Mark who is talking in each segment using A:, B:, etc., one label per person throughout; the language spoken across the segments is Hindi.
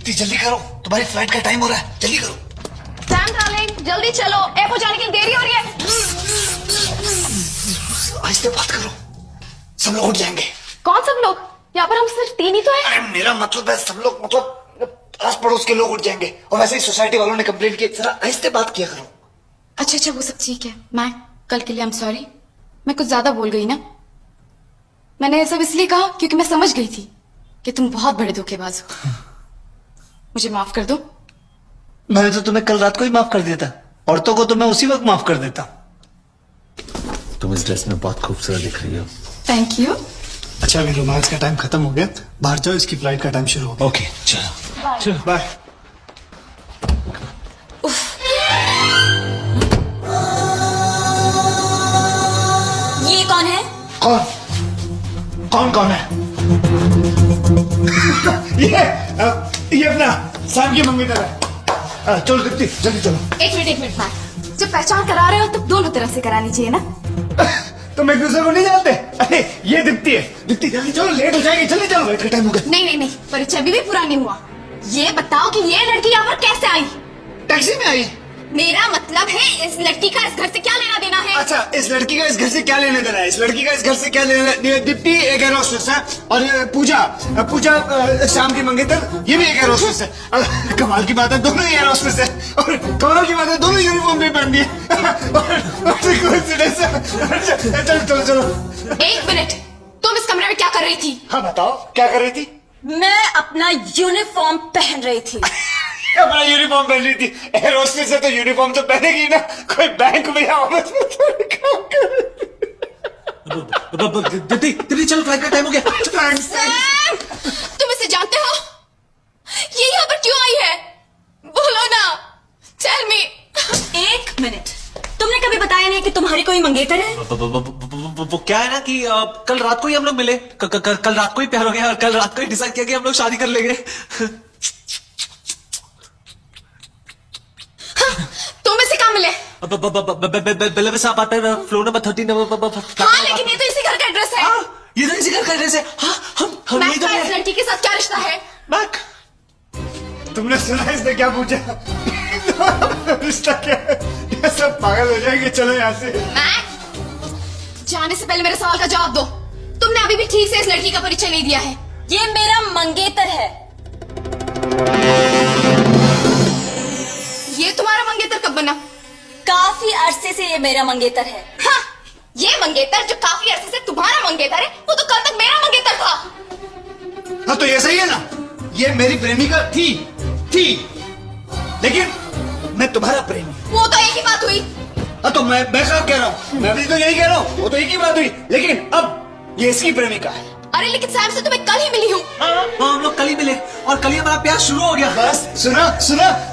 A: दीप्ति जल्दी करो, तुम्हारी फ्लाइट का टाइम हो रहा है, जल्दी करो।
B: सैम डार्लिंग जल्दी चलो, एयरपोर्ट जाने के लिए देरी हो रही है।
A: आहिस्ते बात करो, सब लोग उठ जाएंगे।
B: कौन सब लोग? यहाँ पर हम सिर्फ 3 ही तो हैं।
A: अरे मेरा मतलब है सब लोग, मतलब आस पड़ोस के लोग उठ जाएंगे। और वैसे ही सोसाइटी वालों ने कंप्लेंट की, जरा आहिस्ते बात किया करो।
B: अच्छा वो सब ठीक है। मैं कल के लिए आई एम सॉरी, मैं कुछ ज्यादा बोल गई ना। मैंने ये सब इसलिए कहा क्योंकि मैं समझ गई थी कि तुम बहुत बड़े धोखेबाज हो। मुझे माफ कर दो।
A: मैंने तो तुम्हें कल रात को ही माफ कर दिया था, औरतों को तो मैं उसी वक्त माफ कर देता। तुम इस ड्रेस में बहुत खूबसूरत दिख रही हो।
B: Thank you.
C: अच्छा अभी रोमांस का टाइम खत्म हो गया, बाहर जाओ, इसकी फ्लाइट का टाइम शुरू हो गया।
A: ओके चलो
C: चलो बाय।
B: ये कौन है?
A: कौन है?
C: ये अपना सैम की मम्मी तरह। चलो दीप्ति जल्दी चलो।
B: एक मिनट मैम, जब पहचान करा रहे हो तो दोनों तरफ से करानी चाहिए ना।
C: तुम एक दूसरे को नहीं जानते? अरे ये दीप्ति है। दीप्ति जल्दी चलो, लेट हो जाएगी, जल्दी चलो, वेट का टाइम हो गया।
B: नहीं, परिचय अभी भी पूरा नहीं हुआ। ये बताओ कि ये लड़की यहाँ पर कैसे आई?
A: टैक्सी में आई।
B: मेरा मतलब है इस लड़की का इस घर से क्या लेना देना है?
C: अच्छा इस लड़की का इस घर से क्या लेने देना है? इस लड़की का इस घर से क्या लेना है? दीप्ति एक एयर होस्टेस है और पूजा शाम की मंगेतर ये भी एक एयर होस्टेस है। कमाल की बात है दोनों एयर होस्टेस है, और कमाल की बात है दोनों यूनिफॉर्म भी पहन दी है। चलो।
B: एक मिनट, तुम इस कमरे में क्या कर रही थी?
C: हाँ बताओ क्या कर रही थी?
D: मैं अपना यूनिफॉर्म पहन रही थी।
C: अपना यूनिफॉर्म पहन रही थी? एयर होस्टेस है तो यूनिफॉर्म तो पहनेगी ना, कोई बैंक में या ऑफिस में थोड़ी काम कर रही थी।
A: दीप्ति चलो, फ्लाइट का टाइम हो गया।
B: सैम, तुम इसे जानते हो? ये यहाँ पर क्यों आई है? बोलो ना, टेल मी।
D: एक मिनट, तुमने कभी बताया नहीं कि तुम्हारी कोई मंगेतर है?
E: वो क्या है ना कि कल रात को ही हम लोग मिले, कल रात को ही प्यार हो गया और कल रात को ही डिसाइड किया कि हम लोग शादी कर लेंगे।
B: तुम इसे कहाँ मिले?
E: बेले साहब आते हैं फ्लोर नंबर 13।
B: हाँ लेकिन ये तो इसी घर का एड्रेस है।
E: ये तो इसी घर का एड्रेस है। हाँ हम
B: मैक
E: यही तो
B: का इस
E: हैं।
B: लड़की के साथ क्या रिश्ता है?
E: मैक,
C: तुमने सुना इसने क्या पूछा? रिश्ता क्या है? ये सब पागल हो जाएंगे, चलो यहाँ से।
B: मैक, जाने से पहले मेरे सवाल का जवाब दो। तुमने अभी भी ठीक से इस लड़की का परिचय नहीं दिया है।
D: ये मेरा मंगेतर है।
B: ये तुम्हारा मंगेतर कब बना?
D: काफी अरसे से ये मेरा मंगेतर है।
B: हाँ, ये मंगेतर जो काफी अरसे से तुम्हारा मंगेतर है, वो तो कल तक मेरा मंगेतर था।
C: हाँ तो ये सही है ना, ये मेरी प्रेमिका थी, लेकिन मैं तुम्हारा प्रेमी।
B: वो तो एक ही बात हुई।
C: हाँ तो मैं क्या कह रहा हूँ? मैं भी तो यही कह रहा हूँ, वो तो एक ही बात हुई, लेकिन अब ये इसकी प्रेमिका है।
B: अरे लेकिन सैम से तो मैं कल ही मिली हूँ।
E: हाँ हम लोग कल ही मिले और कल ही हमारा प्यार शुरू हो गया।
C: बस सुना,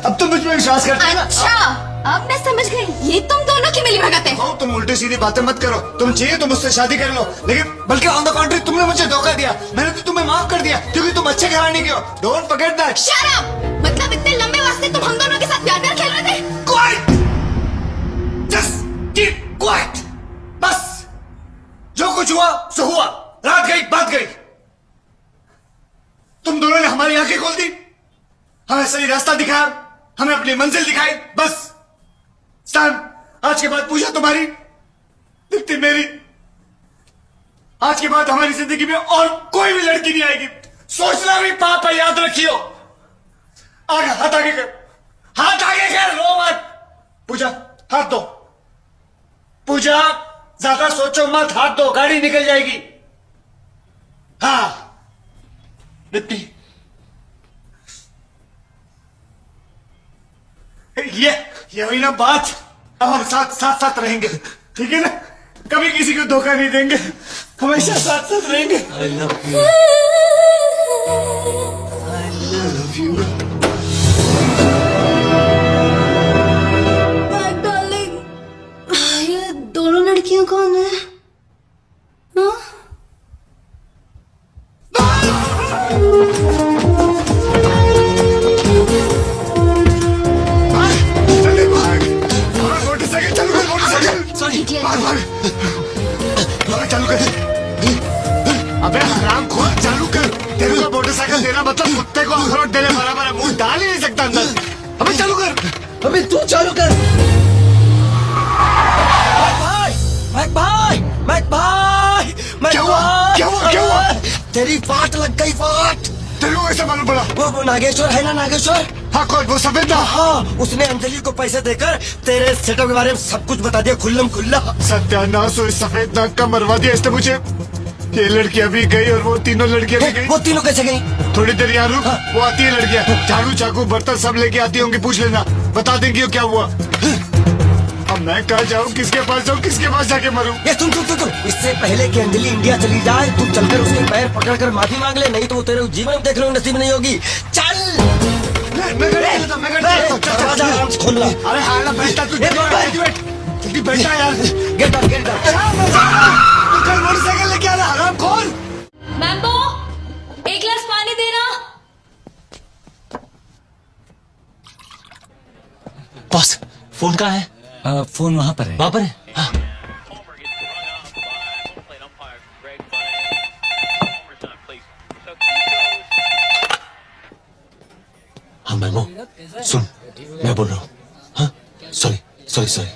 C: अब तुम मुझ पर विश्वास करते हो ना?
B: अच्छा, अब मैं समझ गई, ये तुम दोनों की मिली भगत है।
C: हाँ, तुम उल्टी सीधी बातें मत करो। तुम चाहिए तो मुझसे शादी कर लो, लेकिन बल्कि ऑन द कॉन्ट्री तुमने मुझे धोखा दिया। मैंने तो तुम्हें माफ कर दिया क्योंकि तुम अच्छे घराने के हो। Don't forget that.
B: Shut up! मतलब इतने लंबे वास्ते तुम हम दोनों के साथ प्यार खेल रहे थे?
C: Quite, just keep quiet. बस जो कुछ हुआ सो हुआ, रात गई बात गई। तुम दोनों ने हमारी आंखें खोल दी, हमें सही रास्ता दिखाया, हमें अपनी मंजिल दिखाई। बस सैम, आज के बाद पूजा तुम्हारी, दीप्ति मेरी। आज के बाद हमारी जिंदगी में और कोई भी लड़की नहीं आएगी। सोचना भी पाप है, याद रखियो। आगे हाथ आगे कर, हाथ आगे कर, रो मत। पूजा हाथ दो। पूजा ज्यादा सोचो मत, हाथ दो, गाड़ी निकल जाएगी। हाँ दीप्ति, ये हुई ना बात। अब हम साथ रहेंगे, ठीक है ना? कभी किसी को धोखा नहीं देंगे, हमेशा साथ रहेंगे।
E: I love you. I love you.
D: Darling, ये दोनों लड़कियां कौन है? हाँ?
C: मोटरसाइकिल चालू कर, मोटरसाइकिल।
E: Sorry.
C: भाग चालू कर। अबे हराम खोल चालू कर। तेरे को मोटरसाइकिल देना मतलब कुत्ते को अखरोट देने बराबर है। मुंह डाल ही नहीं सकता अंदर। अबे चालू कर।
A: अबे तू चालू कर।
F: मैक भाई
C: क्या हुआ? क्या हुआ? क्या हुआ?
F: तेरी फाट लग गई फाट।
C: तेरे को कैसे मालूम पड़ा?
F: वो नागेश्वर है ना, नागेश्वर।
C: हाँ कौन? वो सफेद ना?
F: हाँ, उसने अंजलि को पैसे देकर तेरे सेटअप के बारे में सब कुछ बता दिया खुल्लम खुल्ला।
C: सत्यानाश हो, इस सफेद नाक का मरवा दिया इसने मुझे। ये लड़कियां भी गई और वो तीनों लड़कियां भी गई।
F: वो तीनों कैसे गई?
C: थोड़ी देर यहाँ रुक। वो आती है लड़कियां, झाड़ू चाकू बर्तन सब लेके आती होंगी। पूछ लेना, बता देंगी क्या हुआ। अब मैं कहाँ जाऊँ, किसके पास जाऊँ, किसके पास जाके मरूं?
F: ये सुन इससे पहले कि अंजलि इंडिया चली जाए तू चलकर उसके पैर पकड़कर माफी मांग ले, नहीं तो वो तेरे जीवन में देखने को नसीब नहीं होगी। चल
C: मैं कर लेता, मैं कर लेता।
F: दरवाजा आराम से खोल ला।
C: अरे हाँ ना, बैठा तू। जल्दी बैठा यार।
F: Get out get out.
C: तू कल मोटरसाइकिल लेके आ रहा, हराम खोल।
D: मैम्बो, एक गिलास पानी देना।
E: बॉस फोन कहाँ है?
F: फोन वहाँ पर है।
E: वहां पर है? हाँ। हाँ मैमो सुन, मैं बोल रहा हूँ। हाँ sorry sorry sorry.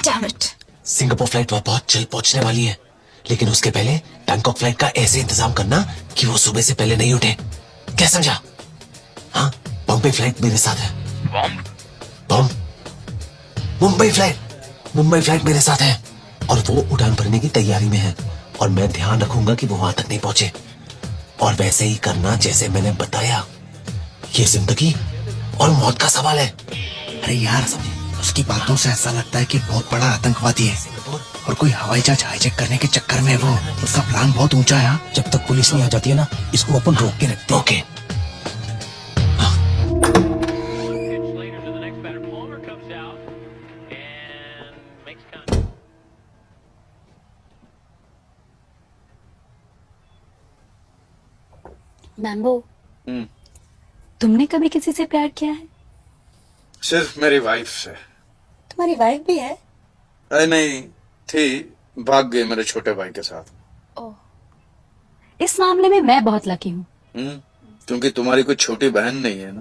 B: Damn it.
E: Singapore flight वह बहुत जल्द पहुंचने वाली है, लेकिन उसके पहले बैंकॉक फ्लाइट का ऐसे इंतजाम करना कि वो सुबह से पहले नहीं उठे। क्या समझा? हाँ बॉम्बे फ्लाइट मेरे साथ है। बॉम्ब मुंबई फ्लाइट मेरे साथ है और वो उड़ान भरने की तैयारी में है और मैं ध्यान रखूंगा कि वो वहां तक नहीं पहुंचे। और वैसे ही करना जैसे मैंने बताया। ये जिंदगी और मौत का सवाल है।
G: अरे यार उसकी बातों से ऐसा लगता है कि बहुत बड़ा आतंकवादी है और कोई हवाई जहाज हाईजैक करने के चक्कर में वो उसका प्लान बहुत ऊंचा है।
F: जब तक पुलिस नहीं आ जाती है ना, इसको अपन रोक के रखते हैं।
E: ओके
H: मैम्बो, तुमने कभी किसी से प्यार किया है?
I: सिर्फ मेरी वाइफ से।
H: तुम्हारी वाइफ भी है?
I: अरे नहीं थी, भाग गई मेरे छोटे भाई के साथ।
H: इस मामले में मैं बहुत लकी हूँ।
I: क्योंकि तुम्हारी कोई छोटी बहन नहीं है ना।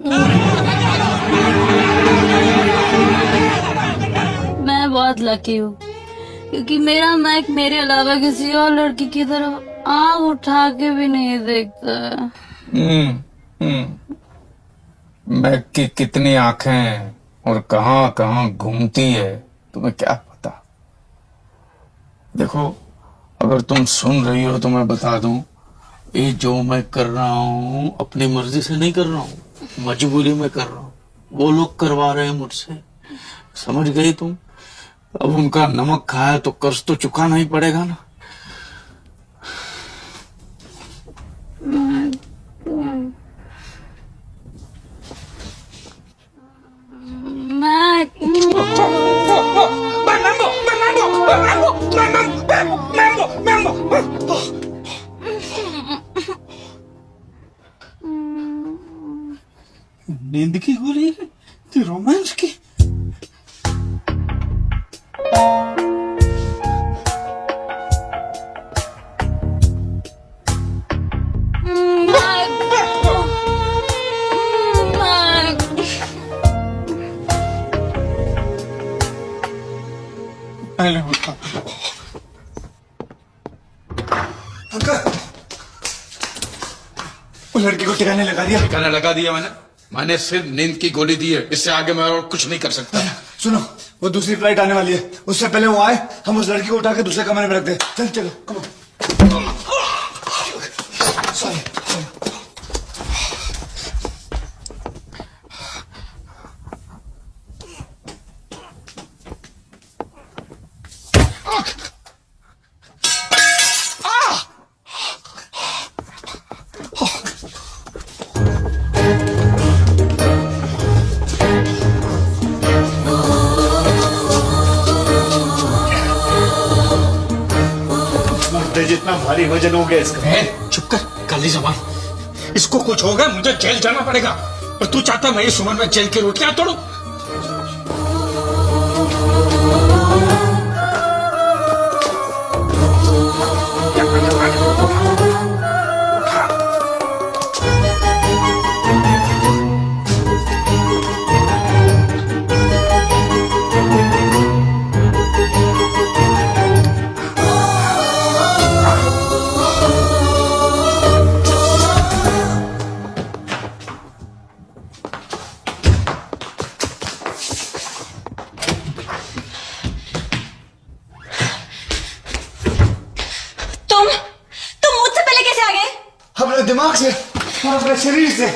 H: मैं बहुत लकी हूँ क्योंकि मेरा मैक मेरे अलावा किसी और लड़की की तरफ आँख उठा के भी नहीं देखता।
I: मैक की कितनी आंखें और कहां कहां घूमती है तुम्हें क्या पता। देखो अगर तुम सुन रही हो तो मैं बता दूं, ये जो मैं कर रहा हूं अपनी मर्जी से नहीं कर रहा हूं, मजबूरी में कर रहा हूं। वो लोग करवा रहे हैं मुझसे, समझ गई तुम? अब उनका नमक खाया तो कर्ज तो चुकाना ही पड़ेगा ना। नींद की गोली है, रोमांस की।
C: वो लड़की को ठिकाने लगा दिया।
I: ठिकाने लगा दिया मैंने सिर्फ नींद की गोली दी है, इससे आगे मैं और कुछ नहीं कर सकता।
C: सुनो, वो दूसरी फ्लाइट आने वाली है, उससे पहले वो आए हम उस लड़की को उठा के दूसरे कमरे में रख दे। चल चलो सॉरी। जितना भारी वजन हो गया इसका।
I: चुप कर, काली जबान। इसको कुछ होगा मुझे जेल जाना पड़ेगा, और तू चाहता मैं इस उम्र में जेल की रोटियां तोड़ूं?
C: दिमाग से और अपने शरीर से।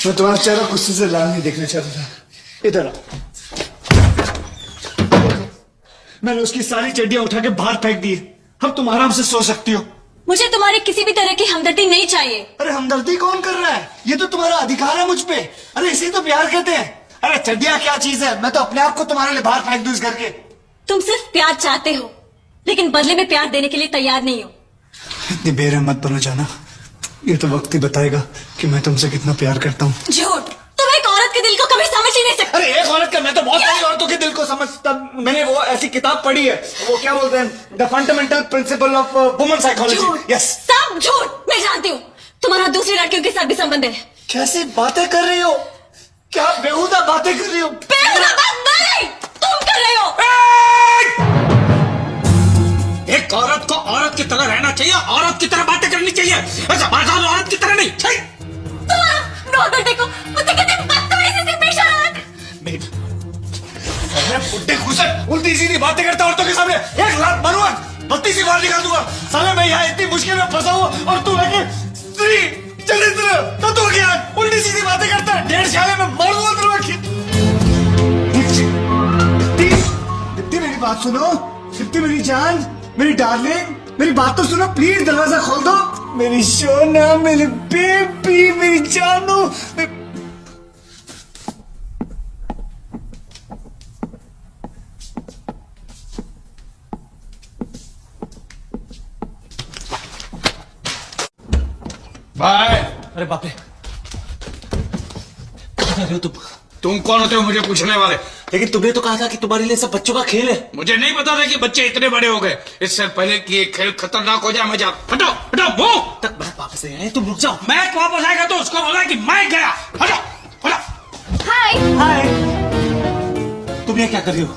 C: मैं तुम्हारा चेहरा गुस्से से लाल नहीं देखना चाहता था। इधर आओ। मैंने उसकी सारी चड्डियां उठा के बाहर फेंक दी। अब तुम आराम से सो सकती हो।
D: मुझे तुम्हारी किसी भी तरह की हमदर्दी नहीं चाहिए।
C: अरे हमदर्दी कौन कर रहा है? ये तो तुम्हारा अधिकार है मुझ पे। अरे इसी तो प्यार कहते हैं। अरे चड्डियां क्या चीज है? मैं तो अपने आप को तुम्हारे लिए बाहर फेंक दूं इस घर के।
D: तुम सिर्फ प्यार चाहते हो, लेकिन बदले में प्यार देने के लिए तैयार नहीं हो।
C: इतनी बेरहम मत बनो जाना। ये तो वक्त ही बताएगा कि मैं तुमसे कितना प्यार करता हूँ।
D: झूठ। तुम एक औरत के दिल को कभी समझ ही नहीं सकते।
C: अरे एक औरत का, मैं तो बहुत सारी औरतों के दिल को समझता। मैंने वो ऐसी किताब पढ़ी है, वो क्या बोलते हैं, the fundamental principle of woman psychology. Yes,
D: सब झूठ। मैं जानती हूँ तुम्हारा दूसरी लड़कियों के साथ भी संबंध है।
C: कैसे बातें कर रही हो? क्या बेहुदा बातें कर रही हो?
D: बेहुदा बात नहीं, तुम कर रहे हो।
I: एक औरत को औरत की तरह रहना चाहिए, औरत की तरह बातें करनी चाहिए। ऐसा बाजार औरत की तरह नहीं।
D: नॉर्मल देखो, मुझे कितने बदतमीजी से पेश आ रहा है।
C: मैं बुड्ढे घुसट उल्टी सीधी बातें करता औरतों के सामने। एक लात मारूंगा, बत्ती सी बाहर निकाल दूंगा। साले मैं यहाँ इतनी मुश्किल में फंसा हूँ और तू है स्त्री चरित्र तत्व ज्ञान उल्टी सीधी बातें करता है। 1.5 साल में मर दूंगा तेरे। दीप्ति मेरी बात सुनो। दीप्ति मेरी जान, मेरी डार्लिंग, मेरी बात तो सुनो प्लीज। दरवाजा खोल दो। मेरी सोना, मेरी बेबी, मेरी जानू।
I: बाय।
E: अरे बाप रे, कहाँ जा रहे हो तुम?
I: तुम कौन होते हो मुझे पूछने वाले?
E: लेकिन तुमने तो कहा था कि तुम्हारे लिए सब बच्चों का खेल है।
I: मुझे नहीं पता था कि बच्चे इतने बड़े हो गए। इससे पहले कि ये खेल खतरनाक हो जाए, मैं जा। हटो हटो, मुंह
E: तक मैं वापस नहीं आए, तुम रुक जाओ।
I: मैं वापस आएगा तो उसको बोला कि मैं गया। हटो हटो।
B: हाय
E: हाय, तुम ये क्या कर रही हो?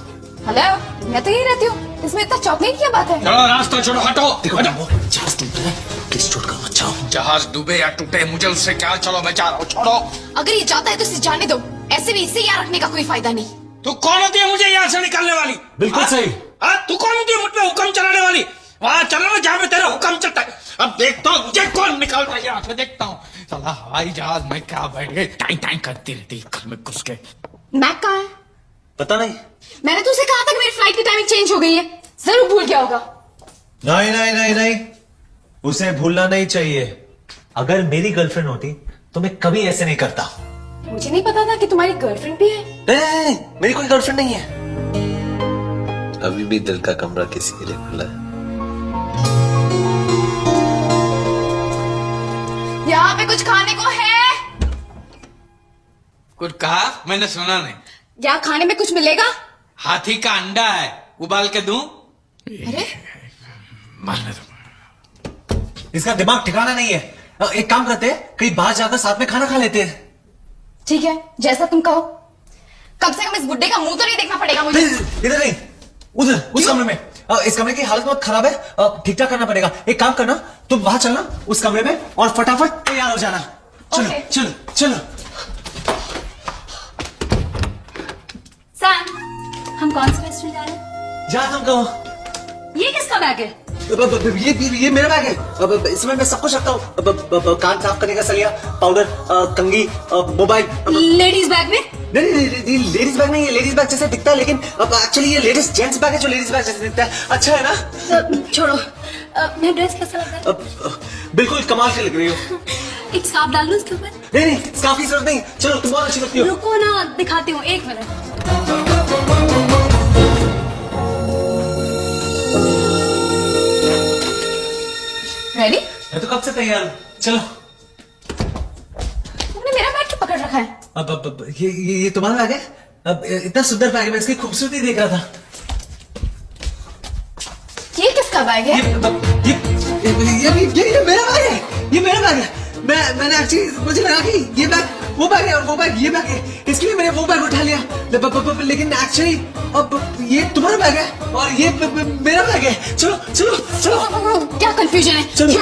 B: हेलो, मैं तो यही रहती हूँ। इसमें इतना चौंकने की क्या बात है?
I: चलो रास्ता छोड़ो, हटो।
E: देखो
I: हटो।
E: वो जहाज टूट रहा है, प्लीज छोड़ कर मत जाओ।
I: जहाज डूबे या टूटे मुझे उससे क्या। चलो मैं जा रहा हूँ, छोड़ो।
B: अगर ये जाता है तो इसे जाने दो। ऐसे भी इसे यहाँ रखने का कोई फायदा नहीं।
I: तू कौन होती है मुझे यहाँ से निकालने वाली?
E: बिल्कुल
I: हाँ?
E: सही।
I: हाँ, तू कौन होती है मुझ पे हुक्म चलाने वाली? वहाँ चलो ना जहाँ पे तेरा हुक्म चलता है। अब देखता हूँ मुझे कौन निकालता है यहाँ से, देखता हूँ। चला हवाई जहाज में क्या बैठ गई, टाइम टाइम करती रहती घर में घुस के।
B: मैक कहाँ है?
E: पता नहीं।
B: मैंने तो उसे कहा था कि मेरी फ्लाइट की टाइमिंग चेंज हो गई है। जरूर भूल गया होगा।
E: नहीं नहीं नहीं नहीं, उसे भूलना नहीं चाहिए। अगर मेरी गर्लफ्रेंड होती तो मैं कभी ऐसे नहीं करता।
B: मुझे नहीं पता था कि तुम्हारी गर्लफ्रेंड भी है।
E: नहीं, मेरी कोई गर्लफ्रेंड नहीं है। अभी भी दिल का कमरा किसी के लिए खुला है।
B: यहाँ पे कुछ खाने को है?
I: कुछ कहा? मैंने सुना नहीं।
B: यहाँ खाने में कुछ मिलेगा?
I: हाथी का अंडा है, उबाल के दूं?
B: अरे
I: मारने दो।
E: इसका दिमाग ठिकाना नहीं है। एक काम करते हैं, कहीं बाहर जाकर साथ में खाना खा लेते हैं।
B: ठीक है, जैसा तुम कहो। कम से कम इस बुड्ढे का मुंह तो नहीं देखना पड़ेगा मुझे।
E: इधर नहीं, उधर उस कमरे में। इस कमरे की हालत बहुत खराब है, ठीक ठाक करना पड़ेगा। एक काम करना, तुम वहां चलना उस कमरे में और फटाफट तैयार हो जाना। चलो
B: Okay.
E: चलो चलो।
D: सैम, हम कौन से रेस्टोरेंट जा रहे हैं?
E: जहाँ तुम कहो।
D: ये किसका बैग है?
E: ये मेरा बैग है। इसमें मैं सब कुछ रखता हूँ। कान साफ करने का सलिया, पाउडर, कंघी, मोबाइल।
D: लेडीज बैग में?
E: नहीं, लेडीज बैग नहीं है। लेडीज बैग जैसे दिखता है, लेकिन एक्चुअली ये लेडीज जेंट्स बैग है जो लेडीज बैग जैसे दिखता है। अच्छा है ना?
D: छोड़ो। मैं ड्रेस कैसा लग रहा है?
E: बिल्कुल कमाल की लग रही हो।
D: एक स्कार्फ डाल लूं इसके ऊपर?
E: नहीं, स्कार्फ की जरूरत नहीं। चलो, तुम बहुत अच्छी लगती हो।
D: रुको ना, दिखाती हूँ, 1 मिनट।
B: रेडी?
E: मैं तो कब से तैयार हूँ। चलो।
B: तुमने मेरा बैग क्यों पकड़ रखा है?
E: अब ये तुम्हारा बैग है? अब इतना सुंदर बैग है, मैं इसकी खूबसूरती देख रहा था।
B: ये किसका बैग है?
E: ये मेरा बैग है। ये मेरा बैग है। मैंने एक्चुअली मुझे लगा कि ये बैग वो बैग है और वो बैग ये बैग है, इसके लिए मैंने वो बैग उठा लिया। लेकिन एक्चुअली अब ये तुम्हारा बैग है और ये मेरा बैग है। चलो चलो चलो।
B: क्या कंफ्यूजन है?
E: चलो।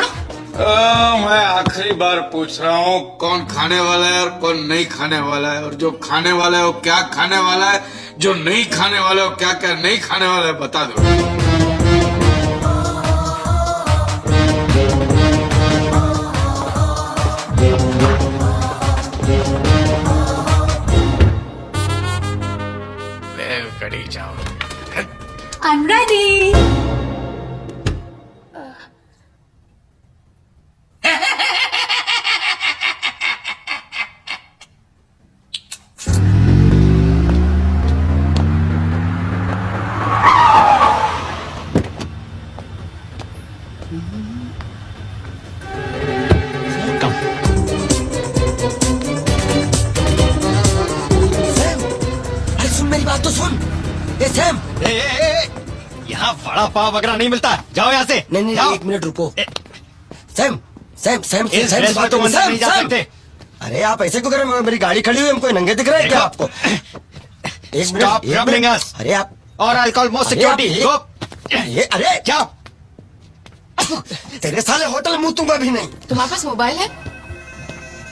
I: मैं आखिरी बार पूछ रहा हूँ, कौन खाने वाला है और कौन नहीं खाने वाला है? और जो खाने वाला है वो क्या खाने वाला है, जो नहीं खाने वाला है वो क्या क्या नहीं खाने वाला है, बता दो।
C: कड़ी जाओ।
D: I am ready.
F: अरे सुन मेरी बात तो सुन। ए सैम,
G: यहाँ वड़ा पाव वगैरह नहीं मिलता, जाओ यहाँ से।
F: नहीं नहीं
G: जाओ।
F: एक मिनट रुको। सैम सैम सैम
G: इस
F: सैम
G: ड्रेस
F: से
G: में
F: बात
G: तुम
F: करो,
G: अंदर
F: सैम,
G: नहीं जा
F: सैम।
G: सकते।
F: अरे आप ऐसे क्यों कर रहे हैं? मेरी गाड़ी खड़ी हुई है, हमको नंगे दिख रहा है क्या आपको? एक मिनट,
G: Stop
F: एक
G: troubling
F: मिनट।
G: us.
F: अरे आप
G: और आई कॉल मोस्ट
F: अरे आप
G: सिक्योरिटी।
F: ये अरे
G: क्या?
F: तेरे साले होटल मुंह दूंगा भी नहीं।
B: तुम्हारे पास मोबाइल है?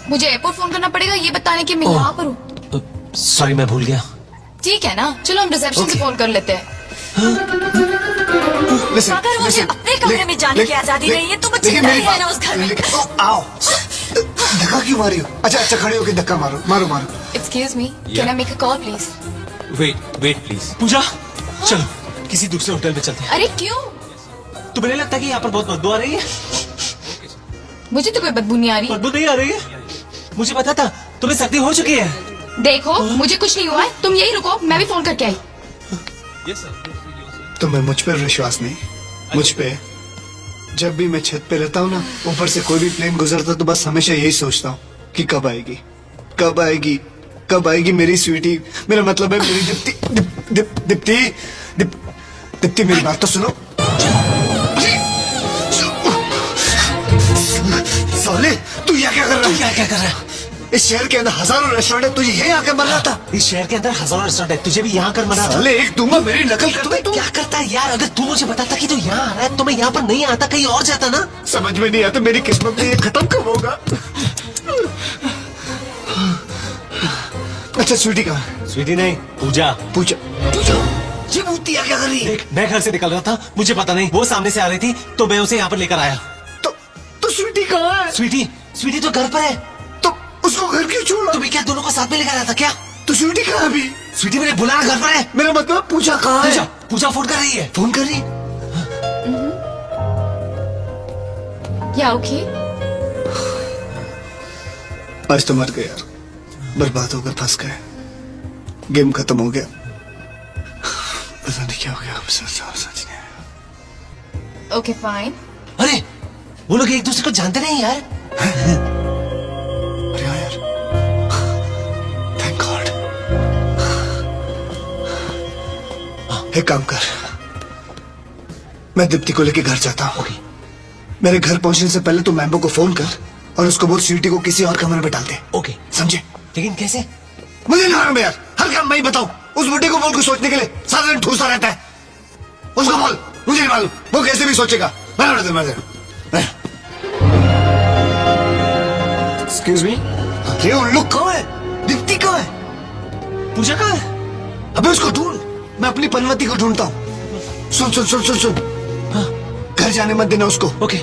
B: मुझे एयरपोर्ट फोन करना पड़ेगा ये बताने कि मैं
E: ओह।
B: यहाँ पर हूँ।
E: सॉरी, मैं भूल गया।
B: ठीक है ना, चलो हम रिसेप्शन से फोन कर लेते हैं।
C: Listen,
D: अगर मुझे
C: listen,
D: अपने कमरे में जाने की आजादी नहीं है तो मुझे
C: लेकिन
D: नहीं
C: मेरी
D: है ना उस घर में।
C: आओ। धक्का क्यों मारी हो? अच्छा खड़े होके धक्का मारो, मारो मारो।
B: Excuse me, can I make a call please?
E: Wait please. Puja, चलो किसी दूसरे होटल में चलते हैं।
B: अरे क्यों?
E: तुम्हें नहीं लगता कि यहाँ पर बहुत बदबू आ रही है?
B: मुझे तो कोई बदबू नहीं आ रही।
E: बदबू नहीं आ रही है? मुझे पता था तुम्हें सर्दी हो चुकी है।
B: देखो मुझे कुछ नहीं हुआ है, तुम यही रुको, मैं भी फोन करके आई।
C: तुम्हें मुझ पर विश्वास नहीं? मुझ पे जब भी मैं छत पे रहता हूँ ना, ऊपर से कोई भी प्लेन गुजरता तो बस हमेशा यही सोचता हूँ कि कब आएगी, कब आएगी, कब आएगी मेरी स्वीटी। मेरा मतलब है मेरी दीप्ति। दीप्ति दीप्ति मेरी बात तो सुनो। साले तू यहाँ क्या कर रहा है?
E: क्या कर रहा है?
C: इस शहर के अंदर हजारों रेस्टोरेंट है, तुझे यहीं आकर मर रहा था।
E: इस शहर के अंदर हजारों रेस्टोरेंट है, तुझे भी यहाँ कर मना था।
C: साले एक दूंगा मेरी नकल कर
E: तुम्हें क्या करता है यार? अगर तू मुझे बताता कि तू यहाँ आ रहा है तो मैं यहाँ पर नहीं आता, कहीं और जाता ना।
C: समझ में नहीं आता मेरी किस्मत में ये खत्म कब होगा। अच्छा स्वीटी कहाँ है?
E: स्वीटी नहीं, पूजा।
C: पूछा पूछा ये मूर्तियाँ क्या कर रही है?
E: देख, मैं घर से निकल रहा था, मुझे पता नहीं, वो सामने से आ रही थी तो मैं उसे यहाँ पर लेकर आया।
C: तो स्वीटी कहाँ है?
E: स्वीटी तो घर पर है।
C: तो उसको घर क्यों छोड़ा?
E: तुम्हें क्या दोनों को साथ में लेकर आया था क्या?
C: तो स्वीटी कहाँ है अभी?
E: स्वीटी मैंने बुलाया, घर पर है।
C: मेरा मतलब पूजा कहाँ है?
E: पूजा फोन कर रही है।
C: फोन कर रही?
B: क्या ओके?
C: आज तो मर गए यार, बर्बाद होकर फंस गए, गेम खत्म हो गया। पता नहीं क्या हो गया, सच नहीं आया।
B: Okay fine.
E: अरे वो लोग एक दूसरे को जानते नहीं यार।
C: अरे हाँ यार, थैंक गॉड। एक काम कर, मैं दीप्ति को लेके घर जाता हूँ। मेरे घर पहुंचने से पहले तू मैम्बो को फोन कर और उसको बोल स्वीटी को किसी और कमरे में डाल दे।
E: ओके,
C: समझे?
E: लेकिन कैसे?
C: मुझे नहीं मालूम यार, हर काम मैं ही बताऊं। उस बुढ़े को बोल कुछ सोचने के लिए, सारा दिन ठूसा रहता है। उसको बोल, मुझे नहीं मालूम, वो कैसे भी सोचेगा। एक्सक्यूज मी, अरे उल्लू कहाँ है? दीप्ति कहाँ है?
E: पूजा कहाँ है?
C: अबे उसको ढूंढ, मैं अपनी पनवती को ढूंढता हूँ। सुन सुन सुन सुन सुन, हाँ, घर जाने मत देना उसको।
E: Okay.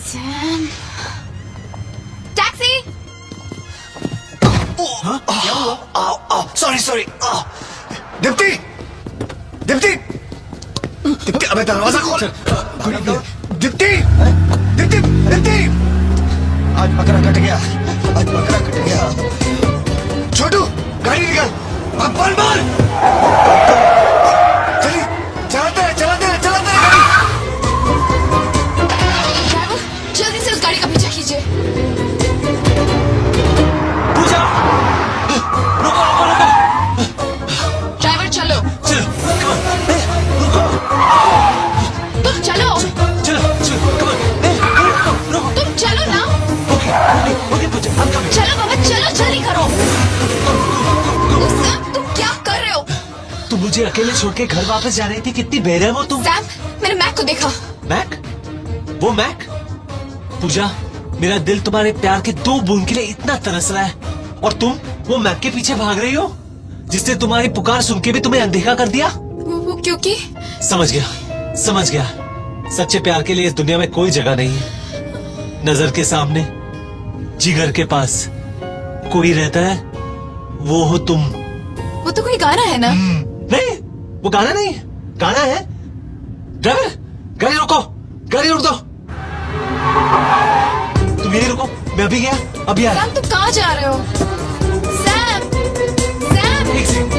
B: Sam, taxi.
C: Sorry Deepti Deepti Deepti, अबे दरवाजा खोल। दीप्ति दीप्ति दीप्ति,
F: आज बकरा कट गया, आज बकरा कट गया।
C: छोटू गाड़ी निकाल, अब बोल बोल। चलिए चलाते रहे गाड़ी।
B: ड्राइवर जल्दी से उस गाड़ी का पीछा कीजिए।
E: पूजा, रुको रुको रुको।
B: ड्राइवर चलो,
E: चलो,
B: तुम चलो।
E: चलो। मुझे अकेले छोड़ के घर वापस जा रही थी। कितनी बेरहम हो तुम।
B: सैम, मैंने मैक को देखा।
E: मैक? वो मैक? पूजा, मेरा दिल तुम्हारे प्यार के 2 बूंद के लिए इतना तरस रहा है, और तुम वो मैक के पीछे भाग रही हो जिसने तुम्हारी पुकार सुन के भी तुम्हें अनदेखा कर दिया।
B: वो क्योंकि
E: समझ गया। सच्चे प्यार के लिए इस दुनिया में कोई जगह नहीं है। नजर के सामने, जिगर के पास कोई रहता है, वो हो तुम।
B: वो तो कोई गाना है ना।
E: नहीं, वो गाना नहीं है। गाना है। ड्राइवर, गाड़ी रोको, गाड़ी रोक दो। तुम यही रुको, मैं अभी गया, अभी आया।
B: सैम, तुम कहाँ जा रहे हो? Sam, Sam.
E: एक सेकंड।